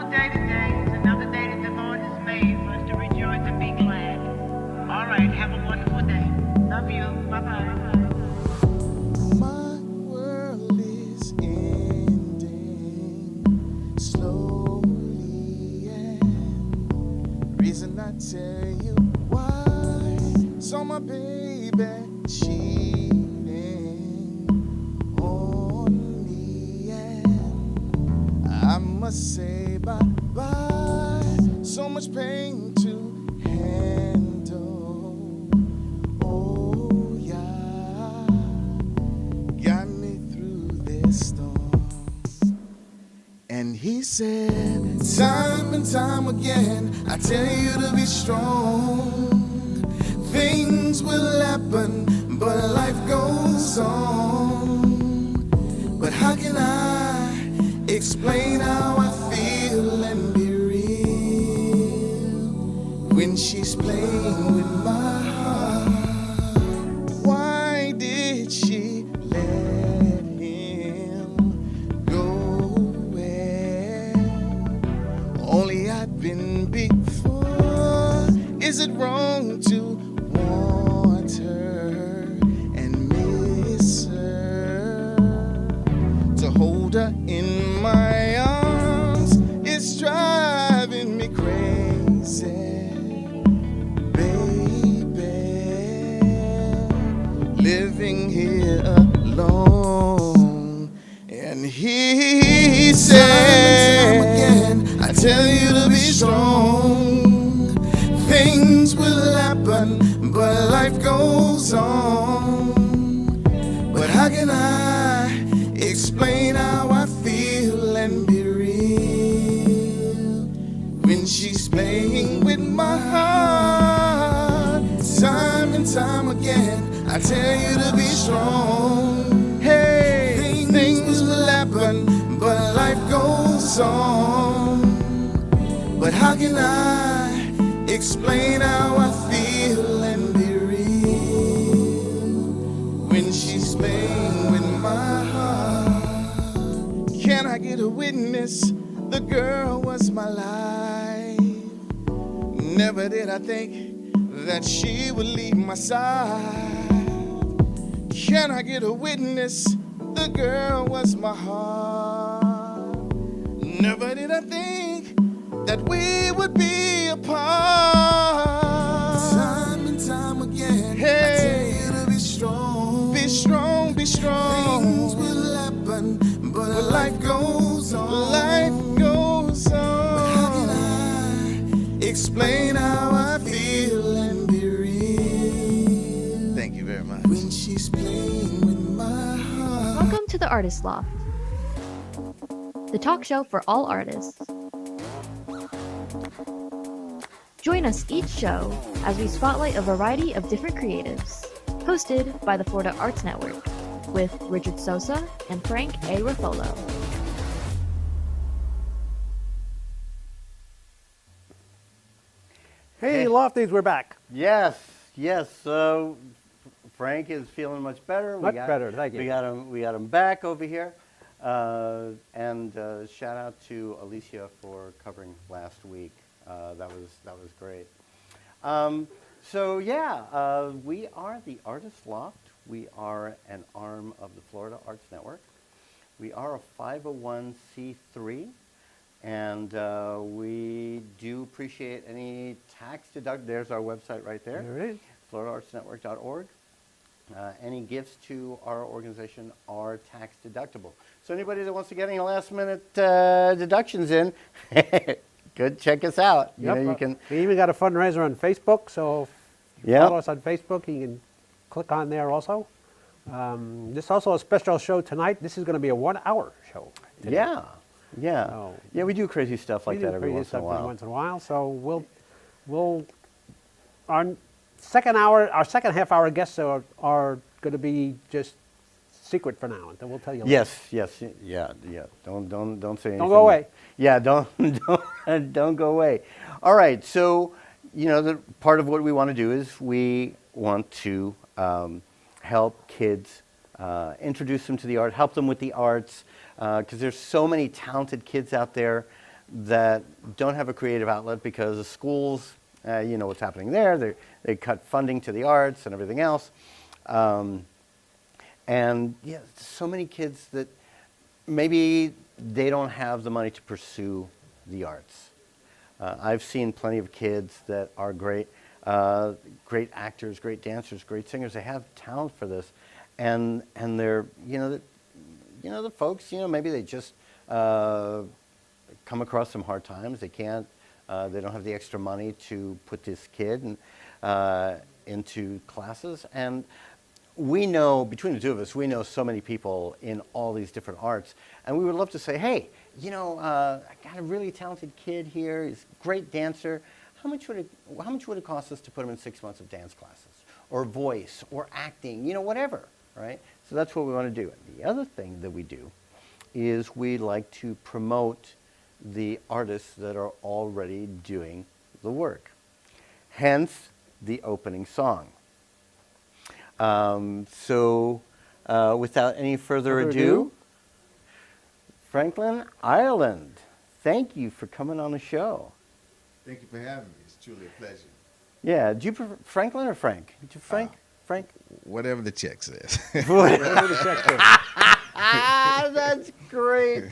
wonderful day today. It's another day that the Lord has made for us to rejoice and be glad. All right, have a wonderful day. Love you. Bye-bye. My world is ending slowly, and reason I tell you why. Saw my baby cheating on me, and I must say bye-bye. So much pain to handle. Oh yeah, got me through this storm. And he said, time and time again, I tell you to be strong. Things will happen, but life goes on. But how can I explain how I feel and be real when she's playing with my heart? Why did she let him go where only I'd been before? Is it wrong to want her and miss her? To hold her in my arms is driving me crazy, baby. Living here alone. And he said, time and time again, I tell you to be strong. Things will happen, but life goes on. But how can I explain how I feel and be real when she's playing with my heart? Time and time again, I tell you to be strong. Hey, things will happen, but life goes on. But how can I explain how I feel and be real when she's playing with my heart? Can I get a witness? The girl was my life. Never did I think that she would leave my side. Can I get a witness? The girl was my heart. Never did I think that we would be apart. Time and time again, hey, I tell you to be strong. Be strong, be strong. Things will happen, but life goes on. Life goes on. But how can I explain how I feel and be real? Thank you very much. When she's playing with my heart. Welcome to the Artist Loft, the talk show for all artists. Join us each show as we spotlight a variety of different creatives, hosted by the Florida Arts Network, with Richard Sosa and Frank A. Ruffolo. Hey, Lofties, we're back. Yes. So Frank is feeling much better. Much better, thank you. We got him back over here. And shout out to Alicia for covering last week. That was great. We are the Artist Loft. We are an arm of the Florida Arts Network. We are a 501c3, and we do appreciate any tax deduct. There's our website right there. There it is. FloridaArtsNetwork.org. Any gifts to our organization are tax deductible. So anybody that wants to get any last minute deductions in, good, check us out. Yep. You can. We even got a fundraiser on Facebook, so if you Yep. follow us on Facebook, you can click on there also. This is also a special show tonight. This is going to be a 1-hour show today. Yeah. So Yeah, we do crazy stuff like that every once in a while. Once in a while. So we'll our second half hour guests are going to be just secret for now, and we'll tell you later. Yes, yeah. Don't say anything. Don't go away. Yeah, don't go away. All right, so the part of what we want to do is we want to help kids, introduce them to the art, help them with the arts, because there's so many talented kids out there that don't have a creative outlet because the schools, you know what's happening there. They cut funding to the arts and everything else. And yeah, so many kids that maybe they don't have the money to pursue the arts. I've seen plenty of kids that are great, great actors, great dancers, great singers. They have talent for this, and they're the folks, maybe they just come across some hard times. They can't, they don't have the extra money to put this kid into classes. And we know, between the two of us, we know so many people in all these different arts, and we would love to say, hey, I got a really talented kid here. He's a great dancer. How much would it cost us to put him in 6 months of dance classes, or voice, or acting, whatever, right? So that's what we want to do. The other thing that we do is we like to promote the artists that are already doing the work. Hence, the opening song. So, without any further ado, Franklin, Ireland, thank you for coming on the show. Thank you for having me. It's truly a pleasure. Yeah, do you prefer Franklin or Frank? Frank? Frank? Whatever the check says. Whatever the check says. That's great.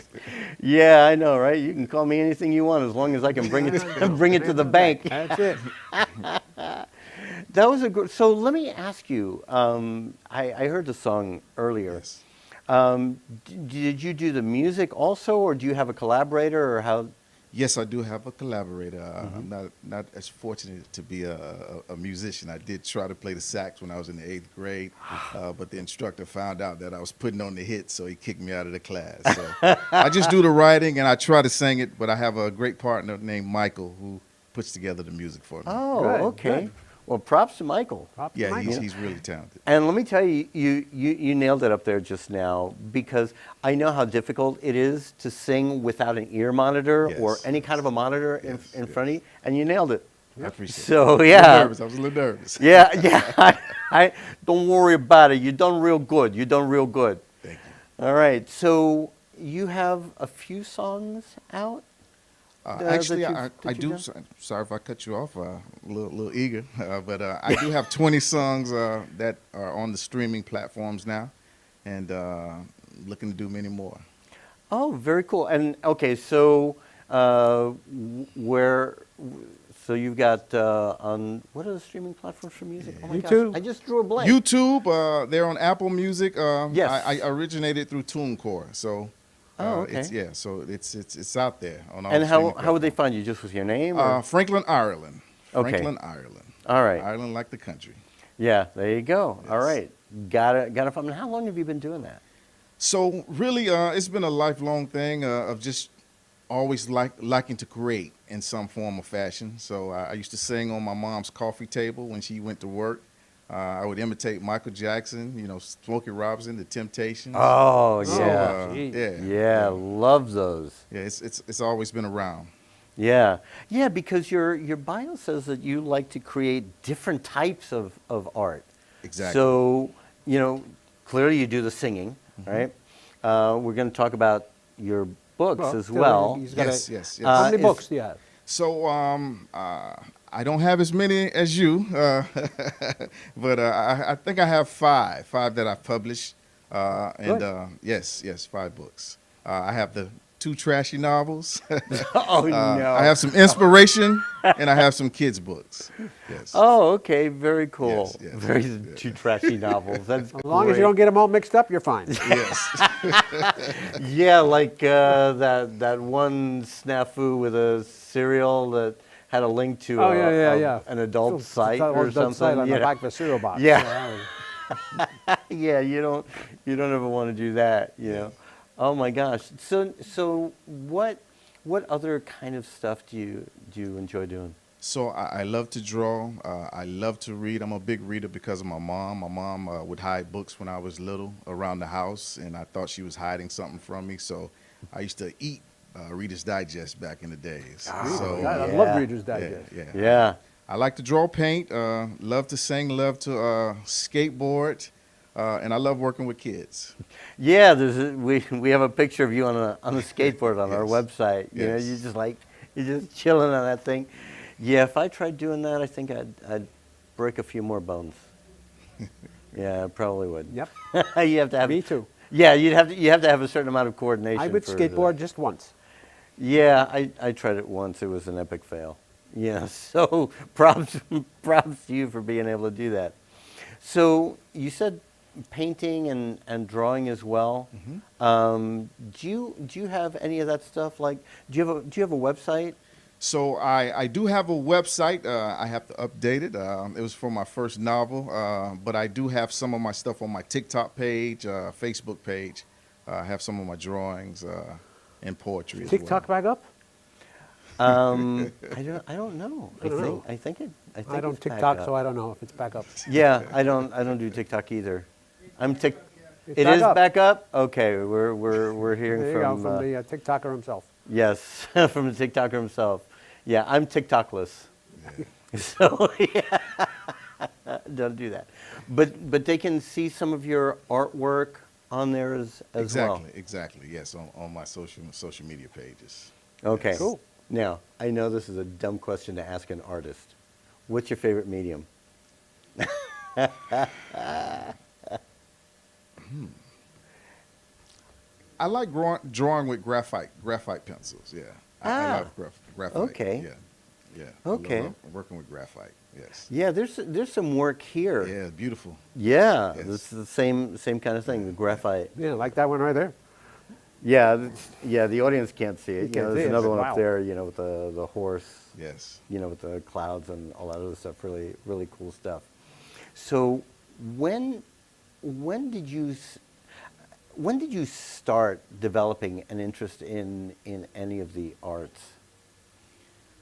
Yeah, I know, right? You can call me anything you want as long as I can bring it to the bank. That's it. That was a good. So let me ask you. I heard the song earlier. Yes. Did you do the music also, or do you have a collaborator, or how? Yes, I do have a collaborator. I'm not as fortunate to be a musician. I did try to play the sax when I was in the 8th grade, but the instructor found out that I was putting on the hits, so he kicked me out of the class. So I just do the writing, and I try to sing it, but I have a great partner named Michael who puts together the music for me. Oh, Good, okay. good. Well, props to Michael. Yeah, he's really talented. And let me tell you, you nailed it up there just now, because I know how difficult it is to sing without an ear monitor or any kind of a monitor in front of you, and you nailed it. I appreciate it. So, yeah. I was a little nervous. Yeah. I don't worry about it. You've done real good. Thank you. All right. So you have a few songs out? Actually, I do. Sorry if I cut you off. A little eager, but I do have 20 songs that are on the streaming platforms now, and looking to do many more. Oh, very cool. And okay, so so you've got on what are the streaming platforms for music? Oh my YouTube. gosh, I just drew a blank. YouTube. They're on Apple Music. Yes. I originated through TuneCore, so. Oh, okay. So it's out there on all. And the how streaming would they find you? Just with your name? Or? Franklin, Ireland. Okay. Franklin, Ireland. All right. Ireland like the country. Yeah, there you go. Yes. All right, gotta find. How long have you been doing that? So really, it's been a lifelong thing of just always liking to create in some form or fashion. So I used to sing on my mom's coffee table when she went to work. I would imitate Michael Jackson, Smokey Robinson, The Temptations. Oh, So, yeah. yeah. Love those. Yeah, it's always been around. Yeah, because your bio says that you like to create different types of art. Exactly. So, clearly you do the singing, right? We're going to talk about your books as well. Yes. How many books do you have? So I don't have as many as you, but I think I have five that I've published, and yes, 5 books. I have the 2 trashy novels. Oh no! I have some inspiration, and I have some kids' books. Yes. Oh, okay, very cool. Yes. Very 2 trashy novels. That's As long as you don't get them all mixed up, you're fine. Yes. Yeah, like that one snafu with a cereal that had a link to an adult site or something. Site on the back of a cereal box. Yeah. Yeah, you don't ever want to do that, you know. Oh my gosh. So what other kind of stuff do you enjoy doing? So I love to draw. I love to read. I'm a big reader because of my mom. My mom would hide books when I was little around the house, and I thought she was hiding something from me. So I used to eat Reader's Digest back in the days. Oh, God, I love Reader's Digest. Yeah. I like to draw, paint, love to sing, love to skateboard, and I love working with kids. Yeah, we have a picture of you on a skateboard on our Yes. website. You know, Yes. you're just chilling on that thing. Yeah, if I tried doing that, I think I'd break a few more bones. Yeah, I probably would. Yep. You have to have. Me too. Yeah, you have to have a certain amount of coordination. I would for skateboard just once. Yeah, I tried it once. It was an epic fail. Yeah, so props to you for being able to do that. So you said painting and drawing as well. Do you have any of that stuff? Like, do you have a website? So I do have a website. I have to update it. It was for my first novel, but I do have some of my stuff on my TikTok page, Facebook page. I have some of my drawings and poetry as TikTok well. back up? I don't know. I don't know. I think I don't it's back TikTok, up. so I don't know if it's back up. Yeah, I don't do TikTok either. It's It back is up. back up. Okay, we're hearing There you go, from from the TikToker himself. yes, from the TikToker himself. Yeah, I'm TikTokless. So yeah, don't do that. But they can see some of your artwork on there as well. Exactly. Yes, on my social media pages. Okay. Yes. Cool. Now, I know this is a dumb question to ask an artist. What's your favorite medium? I like drawing with graphite pencils. Yeah, I love graphite. Okay. Yeah. Okay. I love working with graphite. Yes. Yeah, there's some work here. Yeah, beautiful. Yeah, Yes. it's the same kind of thing, the graphite. Yeah, like that one right there. Yeah, the audience can't see it. You can't There's see it, another but one wow. up there, with the horse, Yes. with the clouds and all that other stuff. Really, really cool stuff. So, when did you start developing an interest in any of the arts?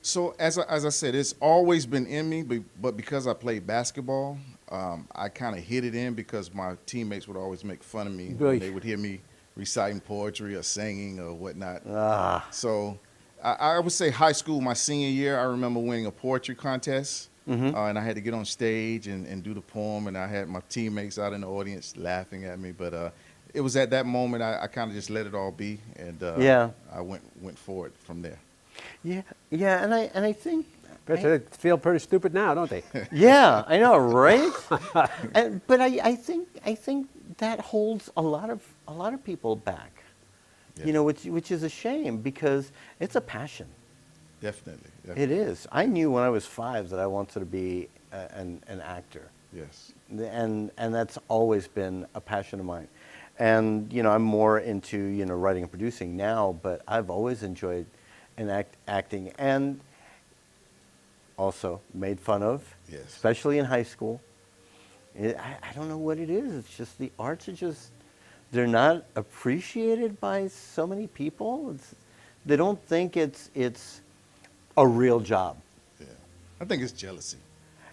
So as I said, it's always been in me, but because I played basketball, I kind of hid it in because my teammates would always make fun of me Really? when they would hear me reciting poetry or singing or whatnot. So I would say high school, my senior year, I remember winning a poetry contest. And I had to get on stage and do the poem, and I had my teammates out in the audience laughing at me. But it was at that moment I kind of just let it all be, and I went forward from there. Yeah, and I think. Bet you they feel pretty stupid now, don't they? Yeah, I know, right? But I think that holds a lot of people back. Yeah. Which is a shame because it's a passion. Definitely. It is. I knew when I was 5 that I wanted to be an actor. Yes. And that's always been a passion of mine. And I'm more into writing and producing now, but I've always enjoyed acting and also made fun of, Yes. especially in high school. I don't know what it is. It's just the arts are they're not appreciated by so many people. They don't think it's a real job. Yeah. I think it's jealousy.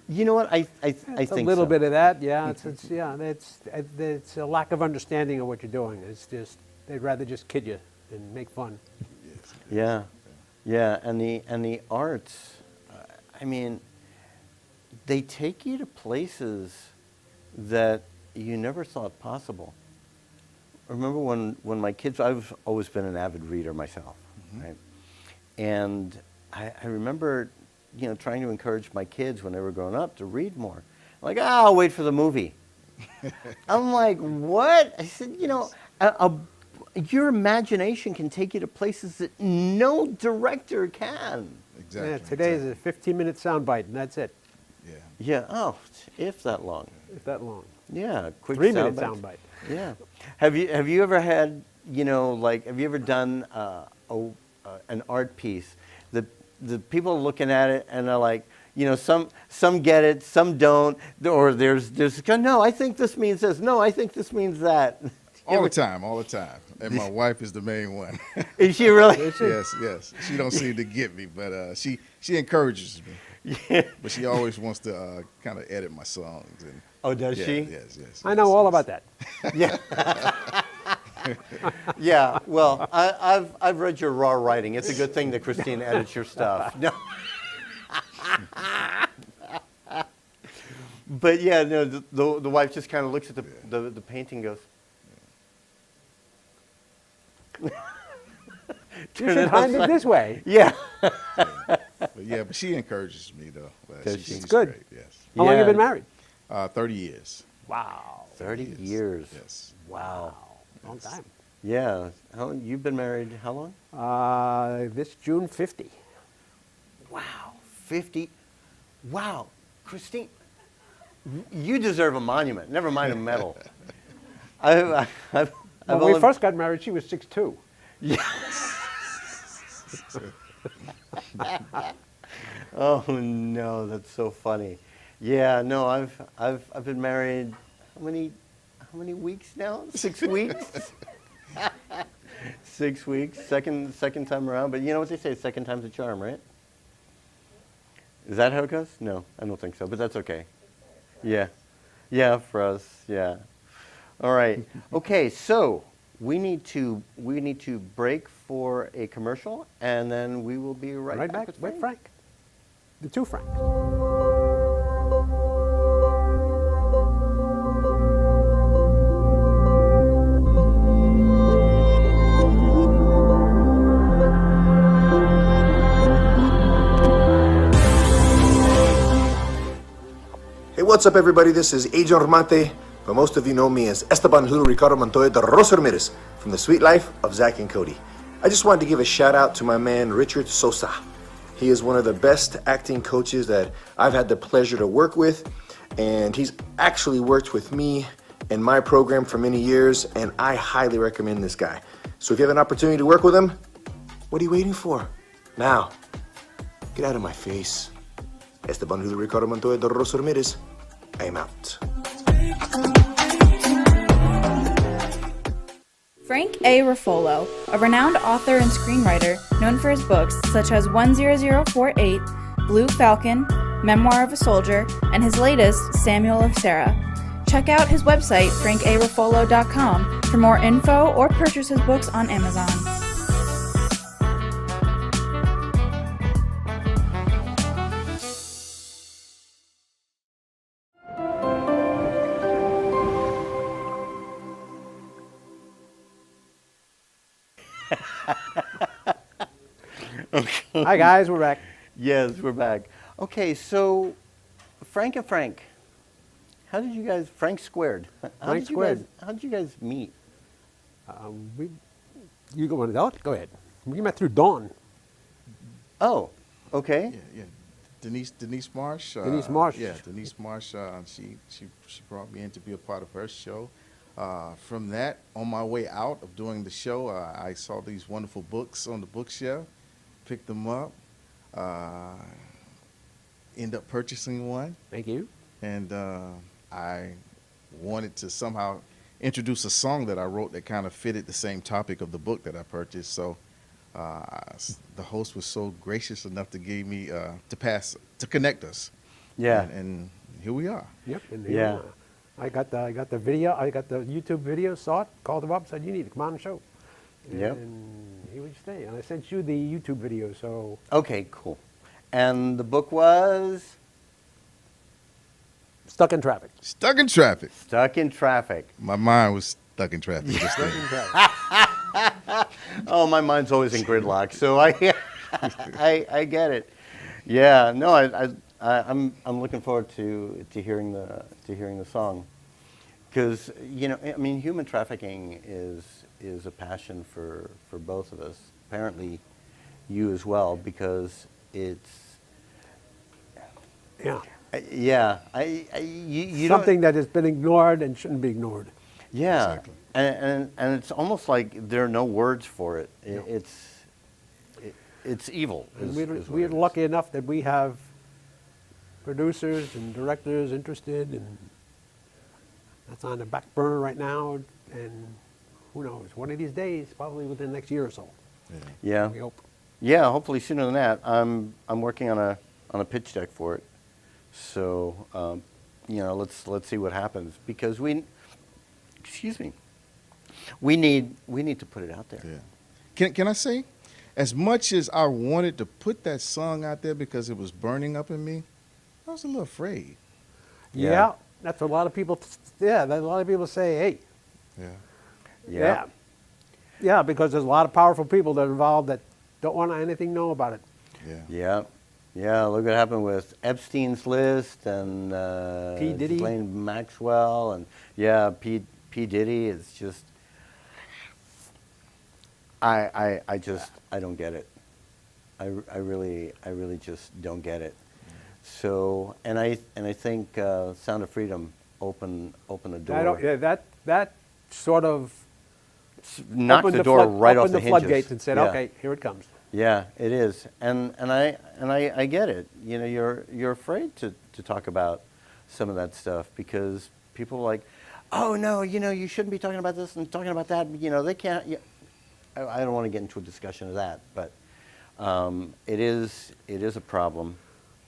You know what? I It's think a little so. bit of that, yeah. It's a lack of understanding of what you're doing. It's just they'd rather just kid you and make fun. Yes. Yeah, and the arts, I mean, they take you to places that you never thought possible. I remember when my kids, I've always been an avid reader myself, right? And I remember, trying to encourage my kids when they were growing up to read more. Like, I'll wait for the movie. I'm like, what? I said, your imagination can take you to places that no director can. Exactly. Yeah, today is a 15-minute soundbite, and that's it. Yeah. Yeah, oh, if that long. If that long. Yeah, quick 3-minute soundbites. soundbite. Yeah. Have you ever had, have you ever done an art piece? The people are looking at it and they're like, some get it, some don't, or there's no, I think this means this. No, I think this means that. All the time. And my wife is the main one. Is she really? Yes. She don't seem to get me, but she encourages me. Yeah. But she always wants to kind of edit my songs. And Oh, does yeah, she? Yes. I know all about that. Yeah. Yeah. Well, I've read your raw writing. It's a good thing that Christine edits your stuff. No. But yeah, no, the wife just kind of looks at the painting and goes, You should hand it this way. yeah. But she encourages me though. Does she? She's It's good. Great, yes. How long have you been Yeah. married? 30 years. Wow. 30 years. Yes. Wow. Long time. Yeah. You've been married how long? This June 50. Wow. 50. Wow. Christine, you deserve a monument. Never mind a medal. I've When only- we first got married, she was 6'2". Oh no, that's so funny. Yeah, no, I've been married how many weeks now? 6 weeks. 6 weeks. Second time around. But you know what they say, second time's a charm, right? Is that how it goes? No, I don't think so, but that's okay. Yeah. Yeah, for us, yeah. All right. Okay, so we need to break for a commercial, and then we will be right back with Frank. The two Franks. Hey, what's up, everybody? This is Agent Romante, but most of you know me as Esteban Julio Ricardo Montoya de Rosa Ramirez from The Sweet Life of Zach and Cody. I just wanted to give a shout out to my man Richard Sosa. He is one of the best acting coaches that I've had the pleasure to work with, and he's actually worked with me in my program for many years, and I highly recommend this guy. So if you have an opportunity to work with him, what are you waiting for? Now, get out of my face. Esteban Julio Ricardo Montoya de Rosa Ramirez. I am out. Frank A. Ruffolo, a renowned author and screenwriter known for his books such as 10048, Blue Falcon, Memoir of a Soldier, and his latest, Samuel of Sarah. Check out his website, frankaruffolo.com, for more info or purchase his books on Amazon. Hi, guys. We're back. Yes, we're back. Okay, so Frank and Frank, how did you guys, Frank Squared, how did you guys meet? You go on to tell it? Go ahead. We met through Dawn. Oh, okay. Yeah. Denise Marsh. Denise Marsh. Yeah, Denise Marsh. She brought me in to be a part of her show. From that, on my way out of doing the show, I saw these wonderful books on the bookshelf, picked them up, end up purchasing one, Thank you. and I wanted to somehow introduce a song that I wrote that kind of fitted the same topic of the book that I purchased. So the host was so gracious enough to give me to connect us. Yeah. And here we are. Yep. And Yeah. I got the video. I got the YouTube video. Saw it. Called him up. Said you need to come on the show. Yep. And here we stay. And I sent you the YouTube video. So Okay, cool. And the book was Stuck in Traffic. Stuck in traffic. Stuck in Traffic. My mind was stuck in traffic. Just Stuck then. in Traffic. Oh, my mind's always in gridlock, so I get it. Yeah, no, I'm looking forward to hearing the song, because I mean, human trafficking is a passion for both of us. Apparently, you as well, because it's Yeah. you Something that has been ignored and shouldn't be ignored. Yeah, Exactly. and it's almost like there are no words for it. It's evil. And is what we're it is. lucky enough that we have producers and directors interested, and that's on the back burner right now. And who knows? One of these days, probably within the next year or so. Yeah, We hope. yeah. Hopefully sooner than that. I'm working on a pitch deck for it. So let's see what happens, because we need to put it out there. Yeah. Can I say, as much as I wanted to put that song out there because it was burning up in me, I was a little afraid. Yeah, that's what a lot of people. Yeah, a lot of people say, hey. Yeah. Yeah, because there's a lot of powerful people that are involved that don't want anything to know about it. Yeah. Yeah, look what happened with Epstein's List and P. Diddy. Ghislaine Maxwell and P. Diddy. It's just, I don't get it. I really just don't get it. So, and I think Sound of Freedom opened the door. That sort of Knocked opened the door right off opened the the hinges. floodgates and said, Yeah. okay, here it comes. Yeah, it is, and I get it. You know, you're afraid to talk about some of that stuff because people are like, oh no, you know, you shouldn't be talking about this and talking about that. You know, they can't. I don't want to get into a discussion of that, but it is a problem.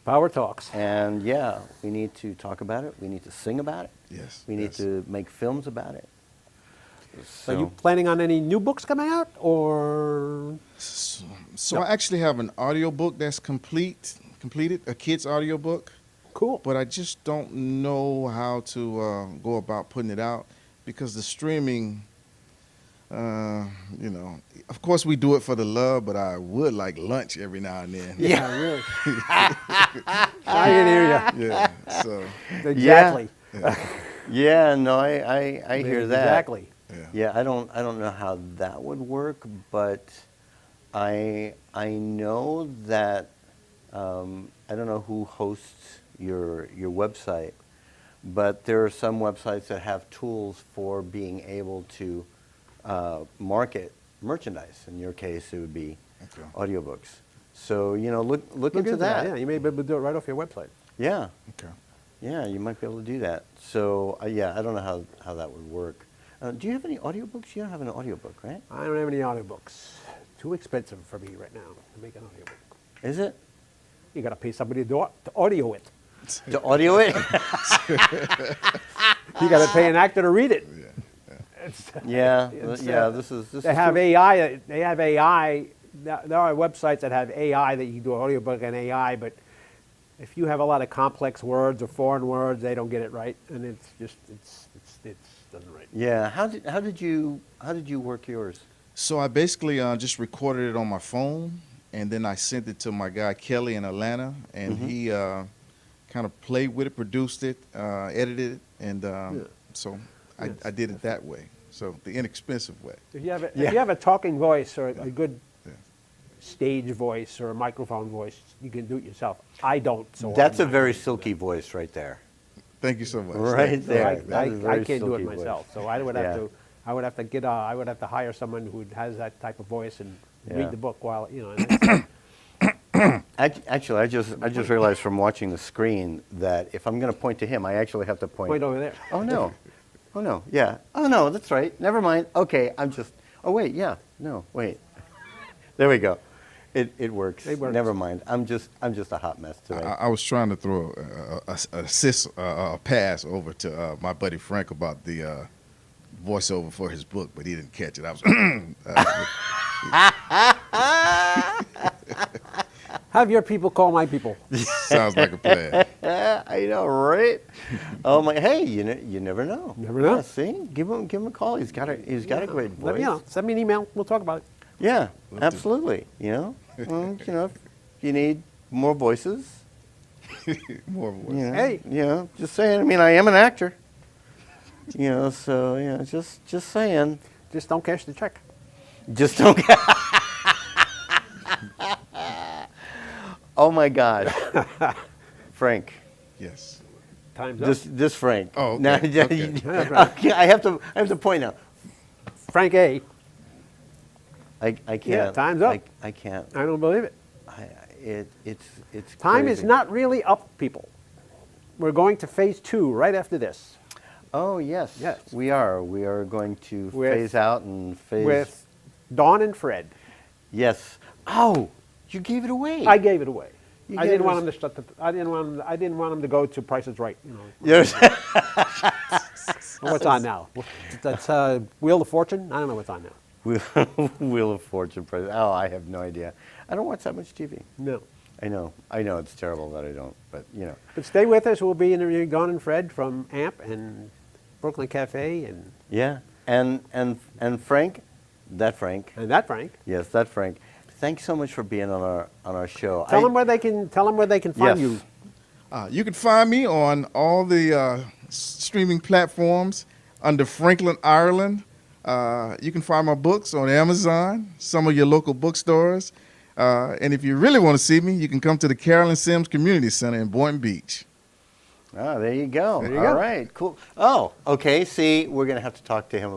Power talks. And yeah, we need to talk about it. We need to sing about it. Yes. We need to make films about it. So, are you planning on any new books coming out, or? So I actually have an audiobook that's completed, a kid's audiobook. Cool. But I just don't know how to go about putting it out because the streaming, you know, of course we do it for the love, but I would like lunch every now and then. Yeah, really. I can hear you. Yeah. So. Exactly. Yeah, no, I hear that. Exactly. Yeah, I don't know how that would work, but I know that I don't know who hosts your website, but there are some websites that have tools for being able to market merchandise. In your case, it would be audiobooks. So you know, look into that. Yeah, you may be able to do it right off your website. Yeah. Okay. Yeah, you might be able to do that. So yeah, I don't know how that would work. Do you have any audiobooks? You don't have an audiobook, right? I don't have any audiobooks. Too expensive for me right now to make an audiobook. Is it? You got to pay somebody to audio it. To audio it? You got to pay an actor to read it. Yeah, It's, yeah. This is. They have AI. They have AI. There are websites that have AI that you can do an audiobook and AI, but if you have a lot of complex words or foreign words, they don't get it right, and it's doesn't right. Yeah. How did you work yours? So I basically just recorded it on my phone, and then I sent it to my guy Kelly in Atlanta, and he kind of played with it, produced it, edited it, and so I did it that way. So the inexpensive way. If you have a talking voice or a good stage voice or a microphone voice, you can do it yourself. I don't. So That's a very silky voice right there. Thank you so much. Right So there. I That is a very can't do it silky voice. myself. So I would have to. I would have to I would have to hire someone who has that type of voice and read the book while you know. And Actually, I just realized from watching the screen that if I'm going to point to him, I actually have to point over there. Oh no. Oh no. Yeah. Oh no, that's right. Never mind. Okay, I'm just. Oh wait. Yeah. No. Wait. There we go. It works. It works. Never mind. I'm just a hot mess today. I was trying to throw a pass over to my buddy Frank about the voiceover for his book, but he didn't catch it. I was. Have your people call my people. Sounds like a plan. I know, right? Oh my! Hey, you never know. Never know. Yeah, see, give him a call. He's got a great voice. Let me know. Send me an email. We'll talk about it. Yeah, absolutely. You know, you know, if you need more voices. More voice. You know, Hey. you know, just saying. I mean, I am an actor. You know, so you know, just saying. Just don't cash the check. Just don't. Oh my God, Frank. Yes. Time's up. This Frank. Oh, okay. Now, Okay. okay, I have to point out. Frank A. I can't. Yeah, time's up. I can't. I don't believe it. It's Time crazy. is not really up, people. We're going to phase 2 right after this. Oh yes. Yes. We are. We are going to With- phase out and phase. With Dawn and Fred. Yes. Oh, you gave it away. I gave it away. You I gave didn't us- want him to start. I didn't want him to go to Price is Right. You know. Yes. What's on now? That's Wheel of Fortune. I don't know what's on now. Wheel of Fortune. Oh, I have no idea. I don't watch that much TV. No. I know it's terrible that I don't, but you know. But stay with us. We'll be interviewing Dawn and Fred from AMP and Brooklyn Cafe and Yeah, and Frank, that Frank. and that Frank. Yes, that Frank. Thanks so much for being on our show. Tell them where they can find Yes. you. You can find me on all the streaming platforms under Franklin, Ireland. You can find my books on Amazon, some of your local bookstores. And if you really want to see me, you can come to the Carolyn Sims Community Center in Boynton Beach. Ah, there you go. There you All go. right, cool. Oh, okay. See, we're gonna have to talk to him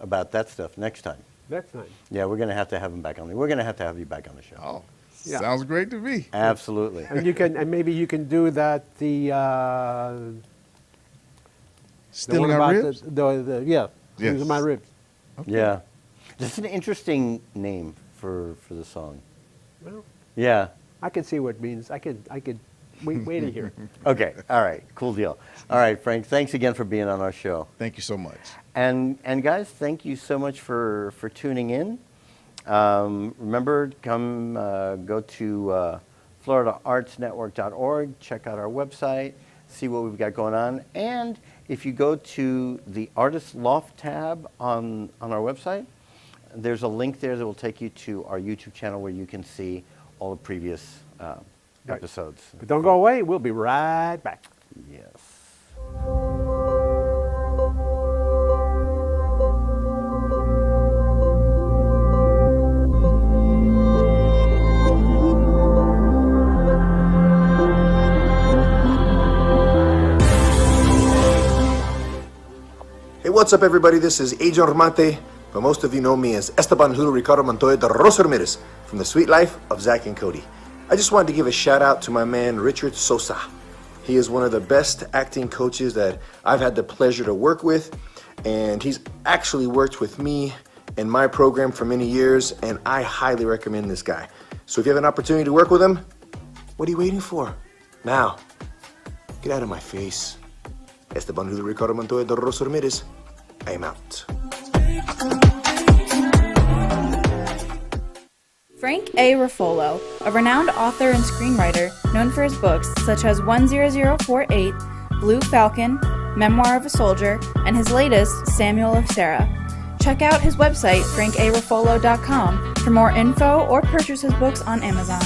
about that stuff next time. Next time. Yeah, we're gonna have to have him back on. We're gonna have to have you back on the show. Oh, Yeah. sounds great to me. Absolutely. And maybe you can do that. The Stealing one our about ribs? Yeah. Yes. Losing my ribs. Yeah, that's an interesting name for the song. Well, Yeah. I could see what it means. I could wait to hear. Okay. All right. Cool deal. All right, Frank. Thanks again for being on our show. Thank you so much. And guys, thank you so much for tuning in. Remember, go to FloridaArtsNetwork.org. Check out our website. See what we've got going on. And if you go to the Artist Loft tab on our website, there's a link there that will take you to our YouTube channel where you can see all the previous episodes. But don't go away. We'll be right back. Yes. Hey, what's up, everybody? This is Agent Romante, but most of you know me as Esteban Julio Ricardo Montoya de Rosa Ramirez from the Sweet Life of Zach and Cody. I just wanted to give a shout out to my man Richard Sosa. He is one of the best acting coaches that I've had the pleasure to work with, and he's actually worked with me in my program for many years, and I highly recommend this guy. So if you have an opportunity to work with him, what are you waiting for? Now, get out of my face. Esteban Julio Ricardo Montoya de Rosa Ramirez. I am out. Frank A. Ruffolo, a renowned author and screenwriter known for his books such as 10048, Blue Falcon, Memoir of a Soldier, and his latest, Samuel of Sarah. Check out his website, frankaruffolo.com, for more info or purchase his books on Amazon.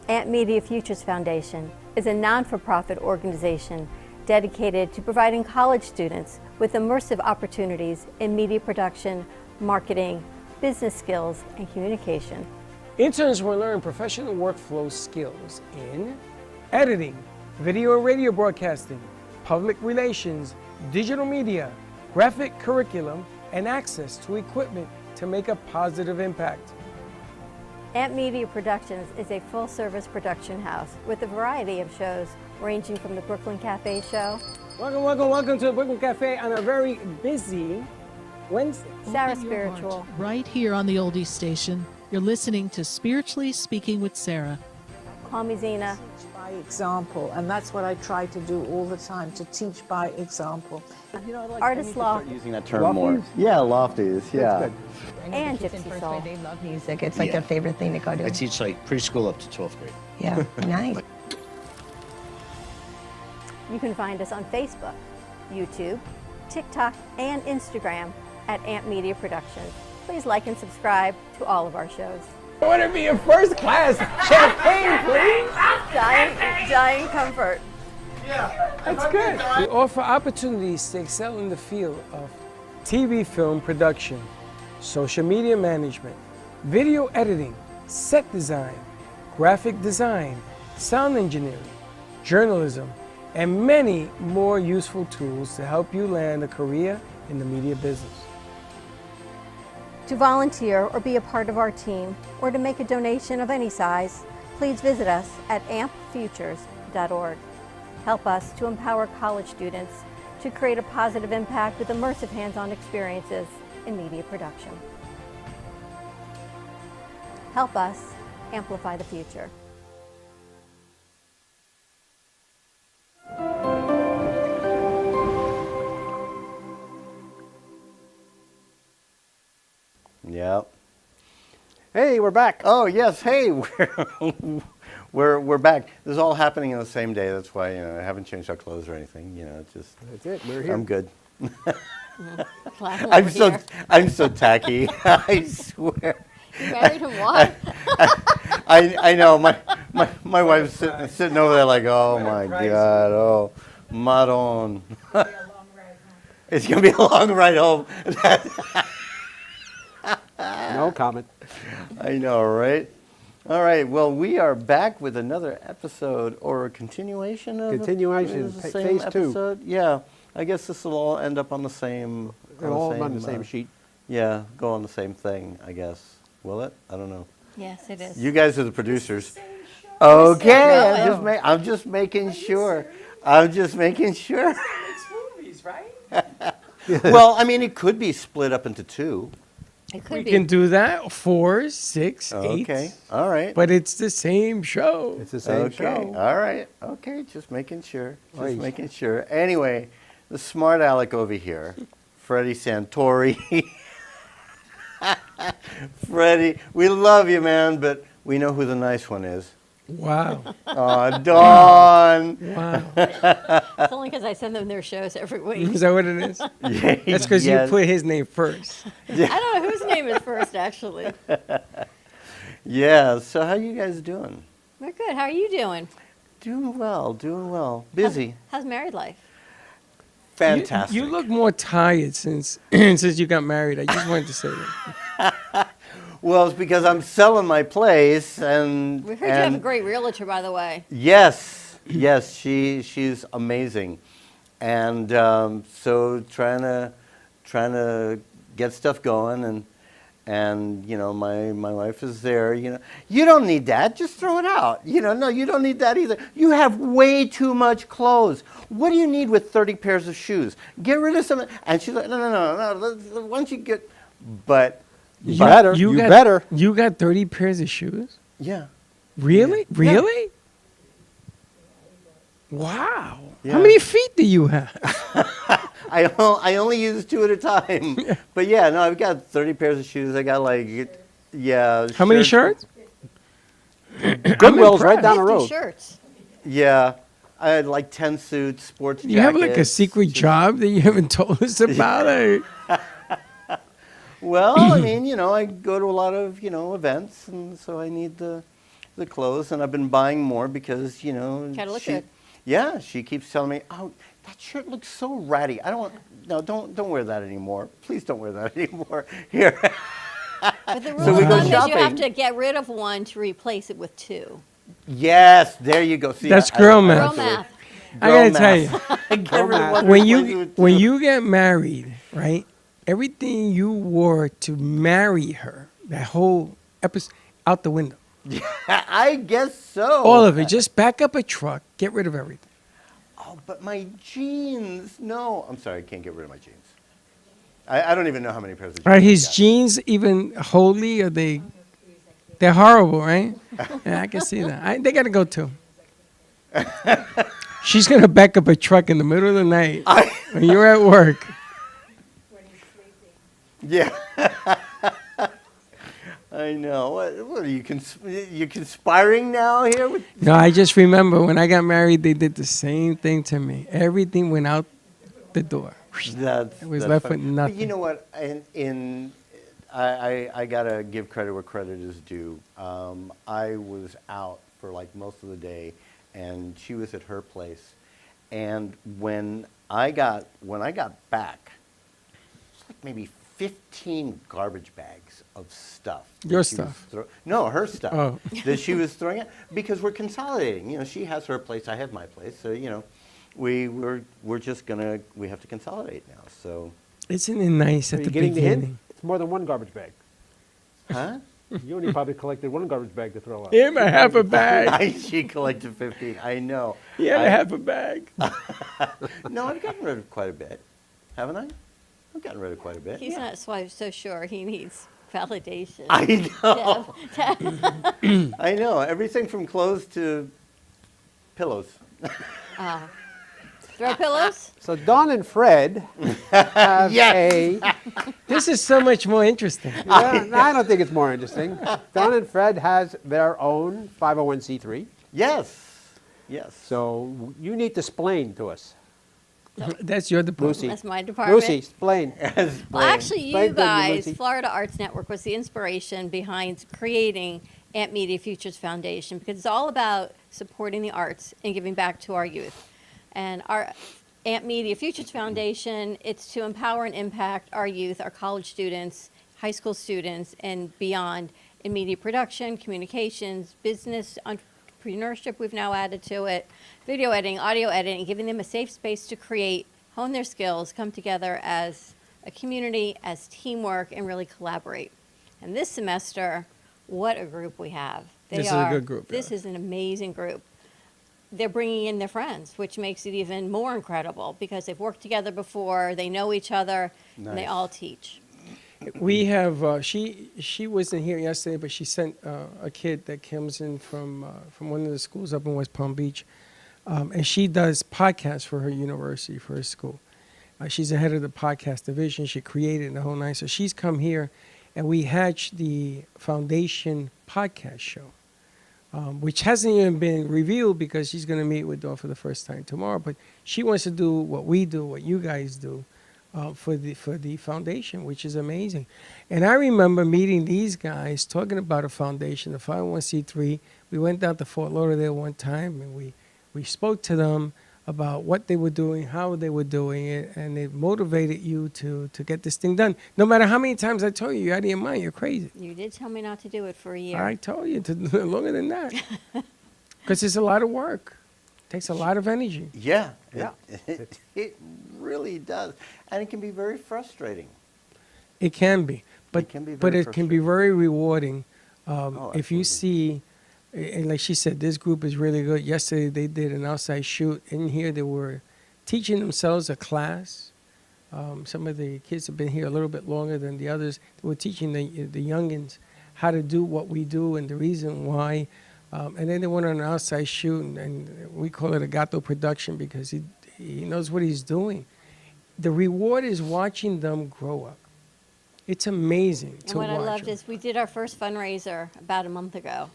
AMP Media Futures Foundation is a non-for-profit organization dedicated to providing college students with immersive opportunities in media production, marketing, business skills, and communication. Interns will learn professional workflow skills in editing, video and radio broadcasting, public relations, digital media, graphic curriculum, and access to equipment to make a positive impact. AMP Media Productions is a full-service production house with a variety of shows ranging from the Brooklyn Cafe show, Welcome to the Brooklyn Cafe on a very busy Wednesday. Sarah Open your Spiritual, heart. Right here on the Oldies Station, you're listening to Spiritually Speaking with Sarah. Call Me Zena, By example, and that's what I try to do all the time, to teach by example. Artist Loft, Using that term more. Yeah, lofties. Yeah. and Gypsy Soul. They love music. It's like their favorite thing to go to. I teach like preschool up to 12th grade. Yeah, nice. You can find us on Facebook, YouTube, TikTok, and Instagram at AMP Media Productions. Please like and subscribe to all of our shows. I want to be a first class champagne, please. Dying comfort. That's good. We offer opportunities to excel in the field of TV film production, social media management, video editing, set design, graphic design, sound engineering, journalism, and many more useful tools to help you land a career in the media business. To volunteer or be a part of our team, or to make a donation of any size, please visit us at ampfutures.org. Help us to empower college students to create a positive impact with immersive hands-on experiences in media production. Help us amplify the future. Yep. Hey, we're back. Oh yes, hey, we're back. This is all happening on the same day. That's why I haven't changed our clothes or anything. It's just That's it. We're here. I'm good. I'm I'm so tacky. I swear. You married him what? I know my wife's sitting over there like, oh my God, oh Maron. It's gonna be a long ride home. No comment. I know, right? All right. Well, we are back with another episode or a continuation of phase 2. Episode. Yeah. I guess this will all end up on the same. They're all on the same sheet. Yeah, go on the same thing, I guess. Will it? I don't know. Yes, it is. You guys are the producers. Okay, No, I'm just making sure. I'm just making sure. It's movies, right? Well, I mean, it could be split up into 2. It could We be. can do that. 4, 6, 8. Okay. All right. But it's the same show. It's the same Okay. show. All right. Okay. Just making sure. Just making sure. Anyway, the smart aleck over here, Freddy Santori. Freddie, we love you, man, but we know who the nice one is. Wow. Oh, Dawn. Wow. It's only because I send them their shows every week. Is that what it is? Yeah, That's because yes. you put his name first. I don't know whose name is first, actually. Yeah. So how you guys doing? We're good. How are you doing? Doing well. Doing well. Busy. How's married life? Fantastic. You look more tired since since you got married. I just wanted to say that. Well, it's because I'm selling my place, and We heard you have a great realtor, by the way. Yes, yes, she's amazing, and so trying to get stuff going, and my wife is there. You don't need that. Just throw it out. No, you don't need that either. You have way too much clothes. What do you need with 30 pairs of shoes? Get rid of some. And she's like, no. Once you get, but. You better. You got 30 pairs of shoes? Yeah. Really? Yeah. Really? Wow. Yeah. How many feet do you have? I only use 2 at a time. But yeah, no, I've got 30 pairs of shoes. I got How many shirts? Goodwill's right down the 50 road. shirts. Yeah. I had like 10 suits, sports jackets. You have like a secret job that you haven't told us about? Well, I mean, I go to a lot of, events, and so I need the clothes, and I've been buying more because, Gotta look good. Yeah, she keeps telling me, oh, that shirt looks so ratty. Don't wear that anymore. Please don't wear that anymore. Here. But the rule So we of go thumb is you have shopping. to get rid of one to replace it with 2. Yes, there you go. See, That's girl math. Girl math. I gotta tell you, Get rid of one, when replace it with 2. you get married, right? Everything you wore to marry her, that whole episode, out the window. I guess so. All of it. Just back up a truck, get rid of everything. Oh, but my jeans. No. I'm sorry, I can't get rid of my jeans. I don't even know how many pairs of jeans. Are his I got. jeans even holy? Are they? They're horrible, right? Yeah, I can see that. They gotta go too. She's gonna back up a truck in the middle of the night when you're at work. Yeah. I know. What are you you conspiring now here? No, I just remember when I got married, they did the same thing to me. Everything went out the door. It was left with nothing. But you know what? I gotta give credit where credit is due. I was out for like most of the day, and she was at her place. And when I got back, it's like maybe 15 garbage bags of stuff. Your stuff? No, her stuff. Oh. That she was throwing out because we're consolidating. She has her place, I have my place. So we're just we have to consolidate now. So Isn't it nice Are at you the getting the hint? beginning? It's more than one garbage bag. Huh? You only probably collected one garbage bag to throw out. Him a half a bag. She collected 15. I know. He had a half a bag. No, I've gotten rid of quite a bit, haven't I? I've gotten rid of quite a bit. He's not so sure he needs I know. I know. Everything from clothes to pillows. Throw pillows? So Dawn and Fred have Yes. This is so much more interesting. Yeah, no, I don't think it's more interesting. Dawn and Fred has their own 501c3. Yes. Yes. So you need to explain to us. That's your department. Lucy. That's my department. Lucy, explain. Well, actually, Explain you to me, guys, Lucy. Florida Arts Network was the inspiration behind creating Amp Media Futures Foundation because it's all about supporting the arts and giving back to our youth. And our Amp Media Futures Foundation, it's to empower and impact our youth, our college students, high school students, and beyond in media production, communications, business, entrepreneurship we've now added to it, video editing, audio editing, giving them a safe space to create, hone their skills, come together as a community, as teamwork, and really collaborate. And this semester, what a group we have. This is a good group, This is an amazing group. They're bringing in their friends, which makes it even more incredible because they've worked together before, they know each other, and they Nice. all teach. We have, she wasn't here yesterday, but she sent a kid that comes in from one of the schools up in West Palm Beach. And she does podcasts for her university, for her school. She's the head of the podcast division. She created the whole nine. So she's come here, and we hatched the Foundation podcast show, which hasn't even been revealed because she's going to meet with Dawn for the first time tomorrow. But she wants to do what we do, what you guys do, for the foundation, which is amazing. And I remember meeting these guys, talking about a foundation, the 501c3. We went down to Fort Lauderdale one time, and we spoke to them about what they were doing, how they were doing it, and it motivated you to get this thing done. No matter how many times I told you, you're out of your mind, you're crazy. You did tell me not to do it for a year. I told you to do it longer than that. Because it's a lot of work. Takes a lot of energy. Yeah. Yeah. It really does. And it can be very frustrating. It can be. But, can be but very it can be very rewarding if you absolutely. see, and like she said, this group is really good. Yesterday they did an outside shoot. In here they were teaching themselves a class. Some of the kids have been here a little bit longer than the others. They were teaching the youngins how to do what we do and the reason why. And then they went on an outside shoot, and we call it a gato production because he knows what he's doing. The reward is watching them grow up. It's amazing And to what watch I loved them. is we did our first fundraiser about a month ago.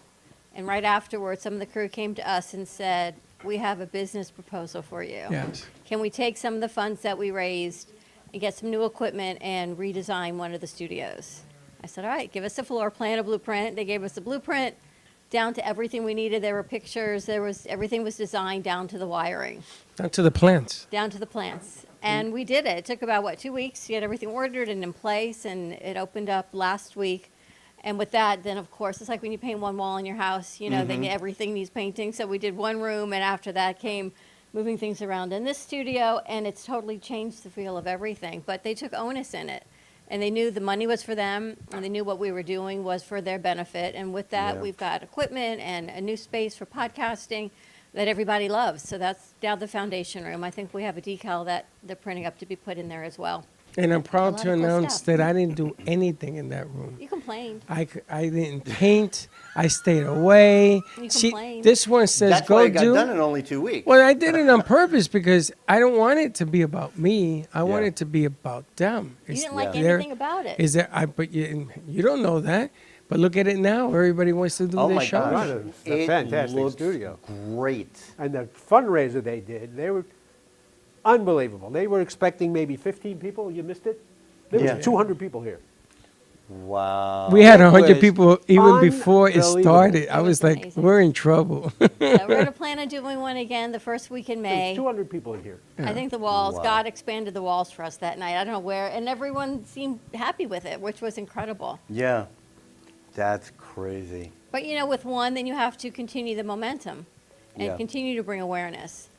And right afterwards, some of the crew came to us and said, we have a business proposal for you. Yes. Can we take some of the funds that we raised and get some new equipment and redesign one of the studios? I said, all right, give us a floor plan, a blueprint. They gave us a blueprint down to everything we needed. There were pictures. Everything was designed down to the wiring, Down to the plants. down to the plants. And we did it. It took about, 2 weeks to get everything ordered and in place, and it opened up last week. And with that, then, of course, it's like when you paint one wall in your house, then everything needs painting. So we did one room, and after that came moving things around in this studio, and it's totally changed the feel of everything. But they took onus in it, and they knew the money was for them, and they knew what we were doing was for their benefit. And with that, Yeah. we've got equipment and a new space for podcasting that everybody loves. So that's now the foundation room. I think we have a decal that they're printing up to be put in there as well. And I'm proud lot to of cool announce stuff. that I didn't do anything in that room. You complained. I didn't paint. I stayed away. You See, complained. this one says That's go why it got do. done in only 2 weeks. Well, I did it on purpose because I don't want it to be about me. I want Yeah. it to be about them. You It's didn't like their- anything about it. Is there? But you don't know that. But look at it now. Everybody wants to do Oh their my shows. gosh. It's a It fantastic looks studio. Great. And the fundraiser they did, they were unbelievable. They were expecting maybe 15 people. You missed it? There Yeah. was 200 people here. Wow. We had It 100 was people even before it unbelievable. started. I It was was like, amazing. we're in trouble. So we're going to plan on doing one again the first week in There was May. 200 people in here. I think the walls, Wow. God expanded the walls for us that night. I don't know where, and everyone seemed happy with it, which was incredible. Yeah. That's crazy. But with one, then you have to continue the momentum and Yeah. continue to bring awareness.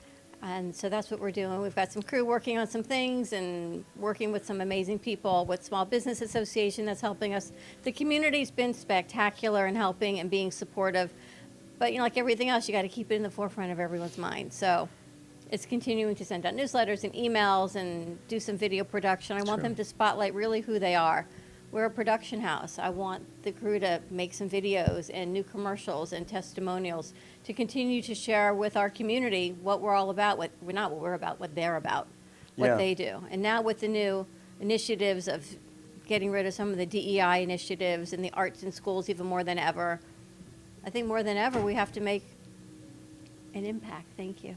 And so that's what we're doing. We've got some crew working on some things and working with some amazing people with Small Business Association that's helping us. The community's been spectacular in helping and being supportive. But like everything else, you got to keep it in the forefront of everyone's mind. So it's continuing to send out newsletters and emails and do some video production. I want them to spotlight really who they are, We're a production house. I want the crew to make some videos and new commercials and testimonials to continue to share with our community what we're all about, what we're not what we're about, what they're about, what they do. And now with the new initiatives of getting rid of some of the DEI initiatives and the arts in schools even more than ever, I think more than ever we have to make an impact. Thank you.